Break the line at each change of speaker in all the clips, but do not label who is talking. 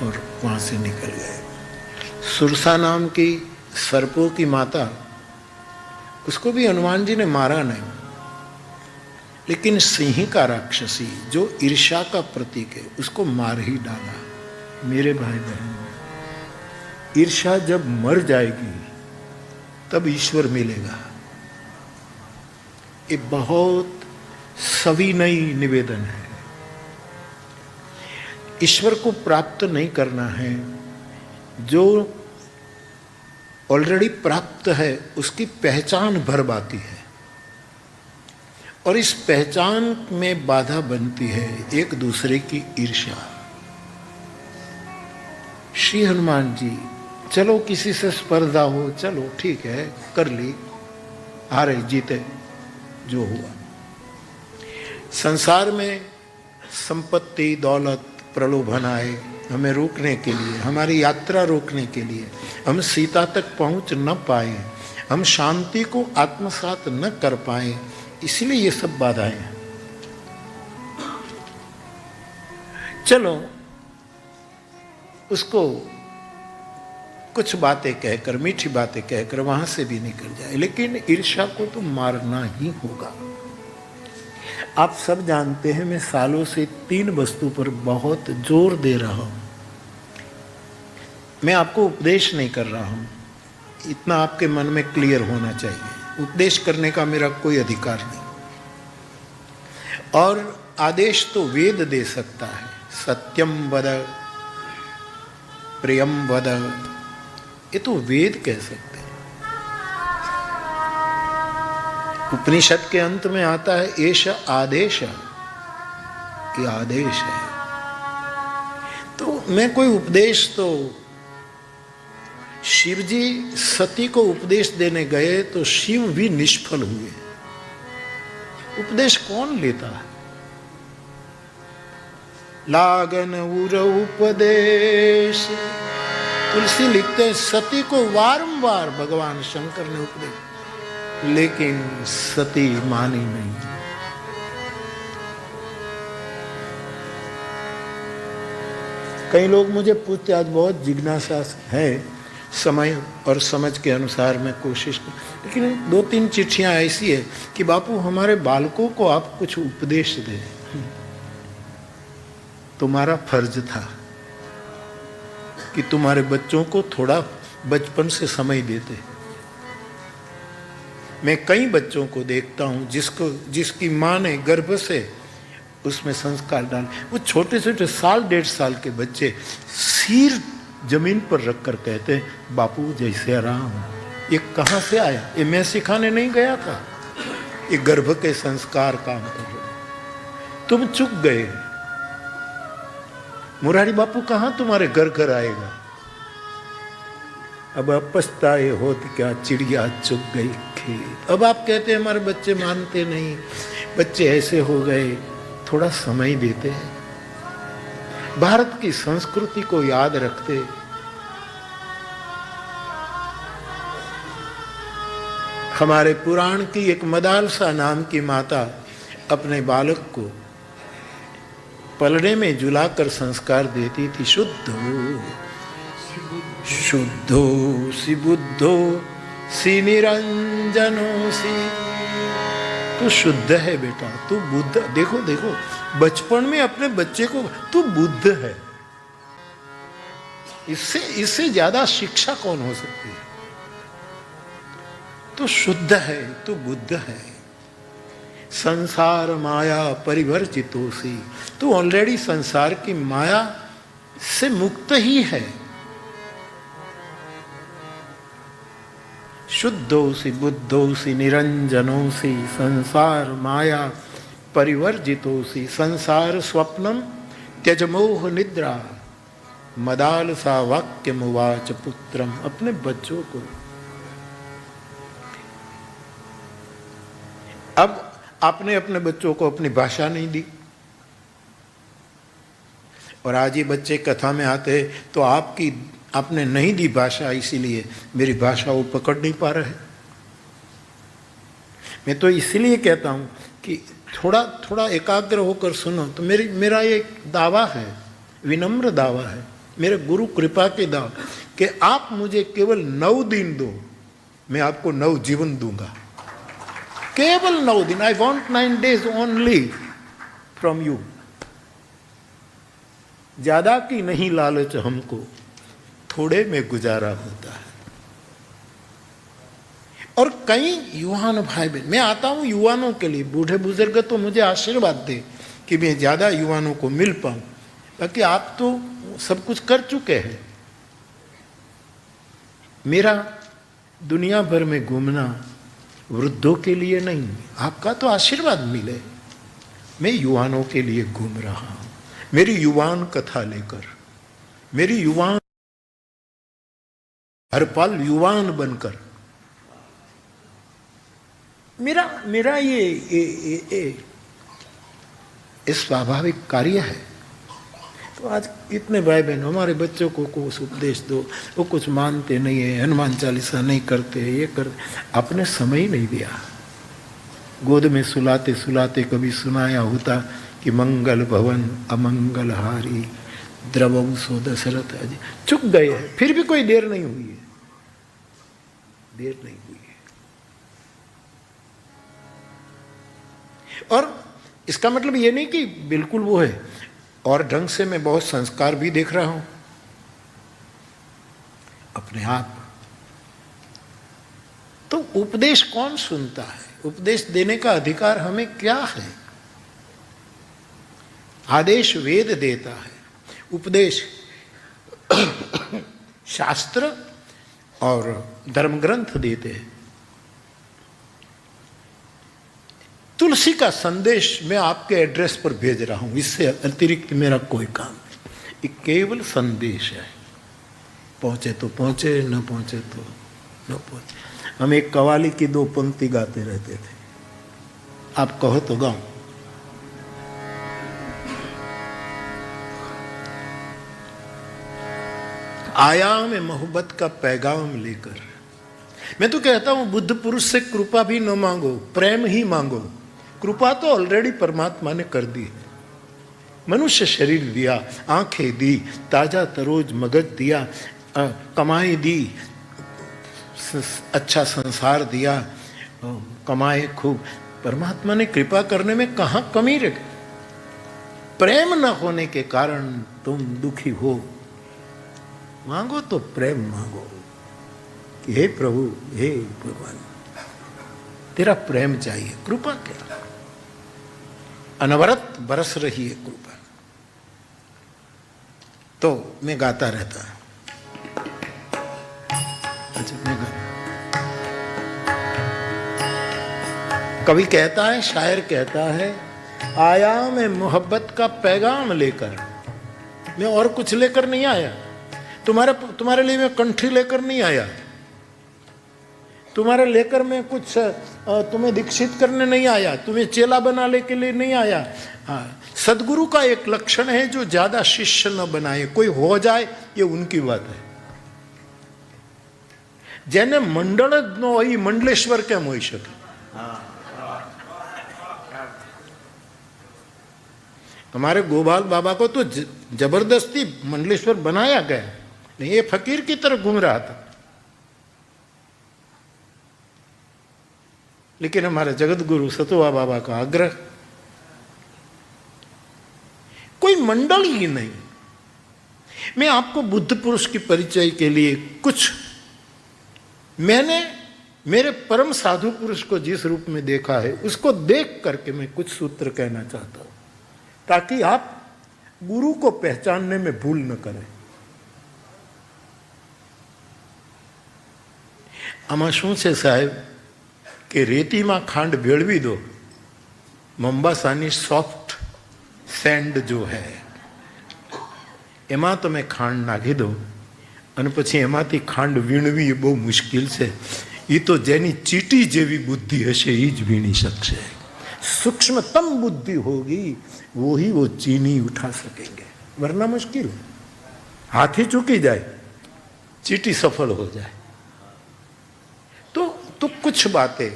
और वहाँ से निकल गए। सुरसा नाम की सर्पों की माता, उसको भी हनुमान जी ने मारा नहीं, लेकिन सिंह का राक्षसी जो ईर्ष्या का प्रतीक है उसको मार ही डाला। मेरे भाई बहन, ईर्ष्या जब मर जाएगी तब ईश्वर मिलेगा। ये बहुत सविनय निवेदन है। ईश्वर को प्राप्त नहीं करना है, जो ऑलरेडी प्राप्त है उसकी पहचान भर आती है, और इस पहचान में बाधा बनती है एक दूसरे की ईर्ष्या। श्री हनुमान जी, चलो किसी से स्पर्धा हो, चलो ठीक है कर ली, हारे जीते जो हुआ। संसार में संपत्ति दौलत प्रलोभन आए हमें रोकने के लिए, हमारी यात्रा रोकने के लिए, हम सीता तक पहुंच न पाए, हम शांति को आत्मसात न कर पाए, इसलिए ये सब बाधाएं हैं। चलो उसको कुछ बातें कहकर, मीठी बातें कहकर वहां से भी निकल जाए, लेकिन ईर्ष्या को तो मारना ही होगा। आप सब जानते हैं मैं सालों से 3 वस्तु पर बहुत जोर दे रहा हूं। मैं आपको उपदेश नहीं कर रहा हूं, इतना आपके मन में क्लियर होना चाहिए। उपदेश करने का मेरा कोई अधिकार नहीं, और आदेश तो वेद दे सकता है। सत्यम वद प्रियम वद, ये तो वेद कह सकते हैं। उपनिषद के अंत में आता है एष आदेश, ये आदेश है। तो मैं कोई उपदेश, तो शिव जी सती को उपदेश देने गए तो शिव भी निष्फल हुए। उपदेश कौन लेता है? लागन उर उपदेश, तुलसी लिखते हैं सती को बारंबार भगवान शंकर ने उपदेश, लेकिन सती मानी नहीं। कई लोग मुझे पूछते, आज बहुत जिज्ञासा है, समय और समझ के अनुसार मैं कोशिश कर, लेकिन 2-3 चिट्ठियां ऐसी है कि बापू हमारे बालकों को आप कुछ उपदेश दें। तुम्हारा फर्ज था कि तुम्हारे बच्चों को थोड़ा बचपन से समय देते। मैं कई बच्चों को देखता हूं जिसकी माँ ने गर्भ से उसमें संस्कार डाल, वो छोटे छोटे 1.5 साल के बच्चे सिर जमीन पर रखकर कहते हैं बापू जैसे आराम। ये कहां से आया? ये मैं सिखाने नहीं गया था, ये गर्भ के संस्कार काम कर रहे। तुम चुक गए। मुरारी बापू कहां तुम्हारे घर घर आएगा? अब आप पछताए होत क्या, चिड़िया चुग गई खेत। अब आप कहते हैं हमारे बच्चे मानते नहीं, बच्चे ऐसे हो गए, थोड़ा समय देते हैं, भारत की संस्कृति को याद रखते। हमारे पुराण की एक मदालसा नाम की माता अपने बालक को पलड़े में झुलाकर संस्कार देती थी। शुद्धो शुद्धो सी बुद्धो सी निरंजनो सी, तू शुद्ध है बेटा, तू बुद्ध। देखो देखो, बचपन में अपने बच्चे को तू बुद्ध है, इससे ज्यादा शिक्षा कौन हो सकती है? तू शुद्ध है, तू बुद्ध है। संसार माया परिवर्जितोसी, तू ऑलरेडी संसार की माया से मुक्त ही है। शुद्धोसी बुद्धोसी निरंजनोसी, संसार माया परिवर्जितोसी, संसार स्वप्नम त्यजमोह निद्रा, मदालसा वाक्यमुवाच पुत्रम। अपने बच्चों को अब आपने अपने बच्चों को अपनी भाषा नहीं दी, और आज ये बच्चे कथा में आते तो आपने नहीं दी भाषा, इसीलिए मेरी भाषा वो पकड़ नहीं पा रहे। मैं तो इसीलिए कहता हूं कि थोड़ा थोड़ा एकाग्र होकर सुनो। तो मेरा एक दावा है, विनम्र दावा है, मेरे गुरु कृपा के दाव कि आप मुझे केवल 9 दिन दो, मैं आपको 9 जीवन दूंगा। केवल 9 दिन, I want 9 days only from you. ज्यादा की नहीं लालच हमको, थोड़े में गुजारा होता है। और कई युवान भाई बहन, मैं आता हूं युवानों के लिए, बूढ़े बुजुर्ग तो मुझे आशीर्वाद दे कि मैं ज्यादा युवानों को मिल पाऊं, बाकी आप तो सब कुछ कर चुके हैं। मेरा दुनिया भर में घूमना वृद्धों के लिए नहीं, आपका तो आशीर्वाद मिले। मैं युवानों के लिए घूम रहा हूं, मेरी युवान कथा लेकर, मेरी युवान हर पल युवान बनकर, मेरा ये स्वाभाविक कार्य है। तो आज इतने भाई बहन हमारे बच्चों को कुछ उपदेश दो, वो कुछ मानते नहीं है, हनुमान चालीसा नहीं करते, ये करते, आपने समय ही नहीं दिया। गोद में सुलाते सुलाते कभी सुनाया होता कि मंगल भवन अमंगल हारी द्रवम सो दशरथ अजय, चुक गए हैं, फिर भी कोई देर नहीं हुई है, देर नहीं हुई है। और इसका मतलब ये नहीं कि बिल्कुल वो है, और ढंग से मैं बहुत संस्कार भी देख रहा हूं अपने आप। तो उपदेश कौन सुनता है? उपदेश देने का अधिकार हमें क्या है? आदेश वेद देता है, उपदेश शास्त्र और धर्म ग्रंथ देते हैं। तुलसी का संदेश मैं आपके एड्रेस पर भेज रहा हूं, इससे अतिरिक्त मेरा कोई काम नहीं। ये केवल संदेश है, पहुंचे तो पहुंचे, न पहुंचे तो न पहुंचे। हम एक कव्वाली की 2 पंक्ति गाते रहते थे, आप कहो तो गाऊं। आया मैं मोहब्बत का पैगाम लेकर। मैं तो कहता हूं बुद्ध पुरुष से कृपा भी न मांगो, प्रेम ही मांगो। कृपा तो ऑलरेडी परमात्मा ने कर दी। मनुष्य शरीर दिया, आंखें दी, ताजा तरोज मगज दिया, कमाई दी, अच्छा संसार दिया, कमाए खूब। परमात्मा ने कृपा करने में कहां कमी रखी? प्रेम न होने के कारण तुम दुखी हो, मांगो तो प्रेम मांगो कि हे प्रभु, हे भगवान, तेरा प्रेम चाहिए, कृपा क्या? अनवरत बरस रही है कृपा। तो मैं गाता रहता। अच्छा, मैं कवि कहता है, शायर कहता है, आया मैं मोहब्बत का पैगाम लेकर। मैं और कुछ लेकर नहीं आया, तुम्हारे लिए मैं कंठी लेकर नहीं आया, तुम्हारे लेकर मैं कुछ तुम्हें दीक्षित करने नहीं आया, तुम्हें चेला बनाने के लिए नहीं आया। हाँ, सदगुरु का एक लक्षण है जो ज्यादा शिष्य न बनाए, कोई हो जाए ये उनकी बात है। जेने मंडल ज न होई मंडलेश्वर केम होई शके? हमारे गोपाल बाबा को तो जबरदस्ती मंडलेश्वर बनाया गया, नहीं ये फकीर की तरह घूम रहा था। लेकिन हमारे जगत गुरु सतुआ बाबा का आग्रह, कोई मंडल ही नहीं। मैं आपको बुद्ध पुरुष की परिचय के लिए कुछ, मैंने मेरे परम साधु पुरुष को जिस रूप में देखा है उसको देख करके मैं कुछ सूत्र कहना चाहता हूं, ताकि आप गुरु को पहचानने में भूल न करें। आमा शू छे साहेब कि रेती में खांड भेळवी दो, मोम्बासानी सॉफ्ट सेंड जो है एमां तमे खांड नाखी दो अने पछी एमांथी खांड वीणवी बहु मुश्किल छे। ई तो जेनी चीटी जेवी बुद्धि हशे ई ज वीणी शकशे। सूक्ष्मतम बुद्धि होगी वो ही वो चीनी उठा सकेंगे, वरना मुश्किल। हाथी चूकी जाए, चीटी सफल हो जाए। तो कुछ बातें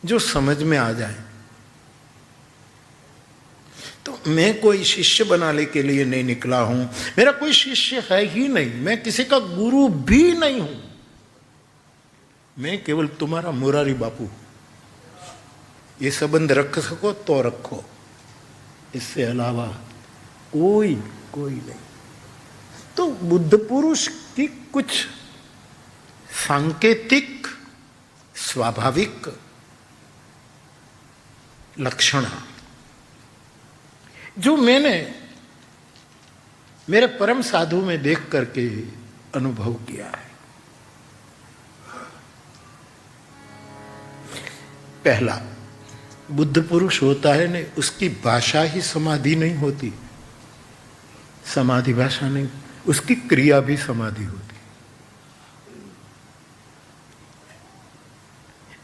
जो समझ में आ जाए। तो मैं कोई शिष्य बनाने के लिए नहीं निकला हूं, मेरा कोई शिष्य है ही नहीं, मैं किसी का गुरु भी नहीं हूं, मैं केवल तुम्हारा मुरारी बापू। ये संबंध रख सको तो रखो, इससे अलावा कोई नहीं। तो बुद्ध पुरुष की कुछ सांकेतिक स्वाभाविक लक्षण जो मैंने मेरे परम साधु में देख करके अनुभव किया है। पहला, बुद्ध पुरुष होता है ने उसकी भाषा ही समाधि नहीं होती, समाधि भाषा नहीं, उसकी क्रिया भी समाधि होती।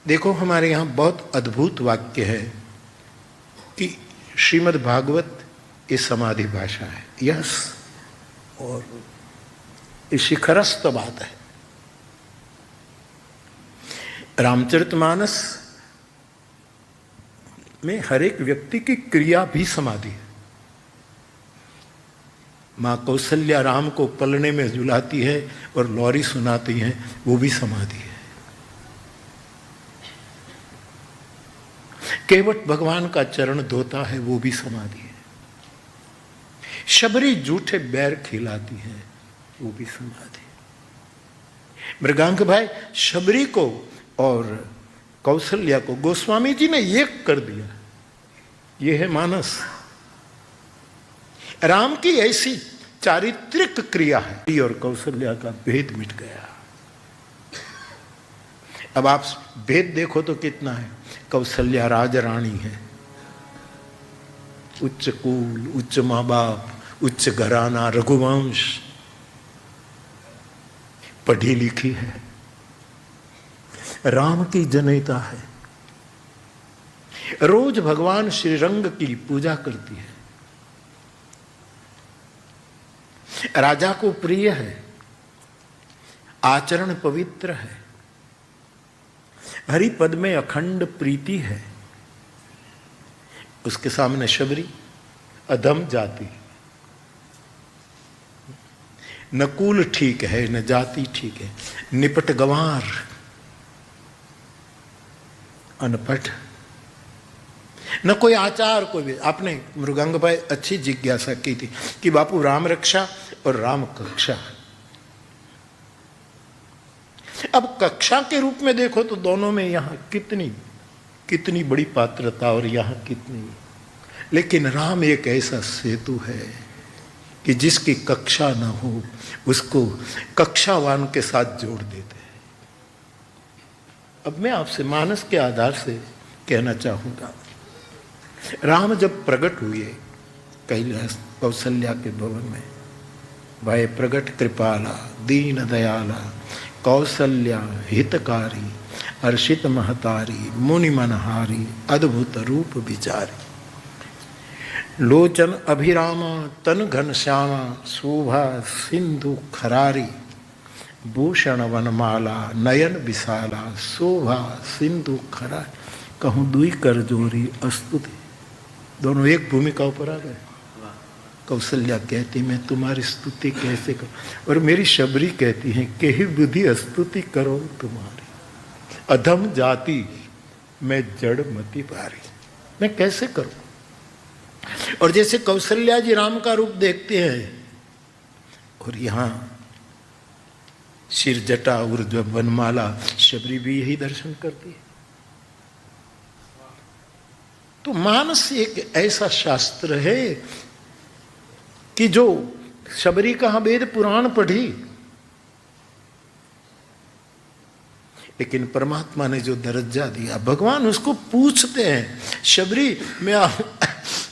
देखो हमारे यहां बहुत अद्भुत वाक्य है कि श्रीमद् भागवत ये समाधि भाषा है, यस, और ये शिखरस्थ बात है। रामचरितमानस में हर एक व्यक्ति की क्रिया भी समाधि है। मां कौशल्या राम को पलने में झुलाती है और लोरी सुनाती है, वो भी समाधि है। केवट भगवान का चरण धोता है, वो भी समाधि है। शबरी जूठे बैर खिलाती है, वो भी समाधि है। मृगांक भाई शबरी को और कौशल्या को गोस्वामी जी ने एक कर दिया, ये है मानस। राम की ऐसी चारित्रिक क्रिया है और कौशल्या का भेद मिट गया। अब आप भेद देखो तो कितना है। कौशल्या राजरानी है, उच्च कुल, उच्च माँ बाप, उच्च घराना, रघुवंश, पढ़ी लिखी है, राम की जनयिता है, रोज भगवान श्री रंग की पूजा करती है, राजा को प्रिय है, आचरण पवित्र है, हरि पद में अखंड प्रीति है। उसके सामने शबरी अधम जाति, न कुल ठीक है न जाति ठीक है, निपट गंवार, अनपढ़, न कोई आचार कोई भी। आपने मृगांक भाई अच्छी जिज्ञासा की थी कि बापू राम रक्षा और राम कक्षा। अब कक्षा के रूप में देखो तो दोनों में यहां कितनी बड़ी पात्रता और यहां कितनी, लेकिन राम एक ऐसा सेतु है कि जिसकी कक्षा न हो उसको कक्षावान के साथ जोड़ देते हैं। अब मैं आपसे मानस के आधार से कहना चाहूंगा, राम जब प्रकट हुए कैलाश कौशल्या के भवन में, भय प्रकट कृपाला दीन दयाला कौशल्या हितकारी हर्षित महतारी मुनि मनहारी अद्भुत रूप विचारी, लोचन अभिरामा तन घन श्यामा शोभा सिंधु खरारी, भूषण वनमाला नयन विशाला शोभा सिंधु खरारी, कहूँ दुई कर जोरी अस्तुति। दोनों एक भूमिका पर आ गए। कौशल्या कहती मैं तुम्हारी स्तुति कैसे करूं, और मेरी शबरी कहती है कि ही बुद्धि स्तुति करो तुम्हारी, अधम जाति मैं जड़ मति भारी, मैं कैसे करूं। और जैसे कौशल्या जी राम का रूप देखते हैं और यहां शिर जटा ऊर्ज वनमाला, शबरी भी यही दर्शन करती है। तो मानस एक ऐसा शास्त्र है कि जो शबरी कहां वेद पुराण पढ़ी, लेकिन परमात्मा ने जो दर्जा दिया, भगवान उसको पूछते हैं, शबरी मैं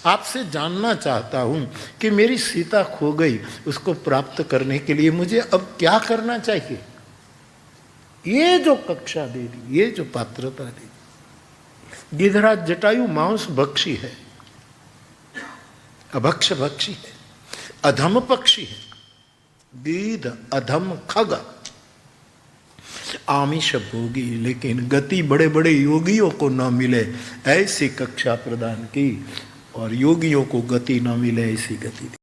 आपसे जानना चाहता हूं कि मेरी सीता खो गई, उसको प्राप्त करने के लिए मुझे अब क्या करना चाहिए। ये जो कक्षा दे दी, ये जो पात्रता दे दी। गिधराज जटायु मांस भक्षी है, अभक्ष भक्षी है, अधम पक्षी है, गीध अधम खग, आमिष भोगी, लेकिन गति बड़े बड़े योगियों को न मिले ऐसी कक्षा प्रदान की और योगियों को गति न मिले ऐसी गति दी।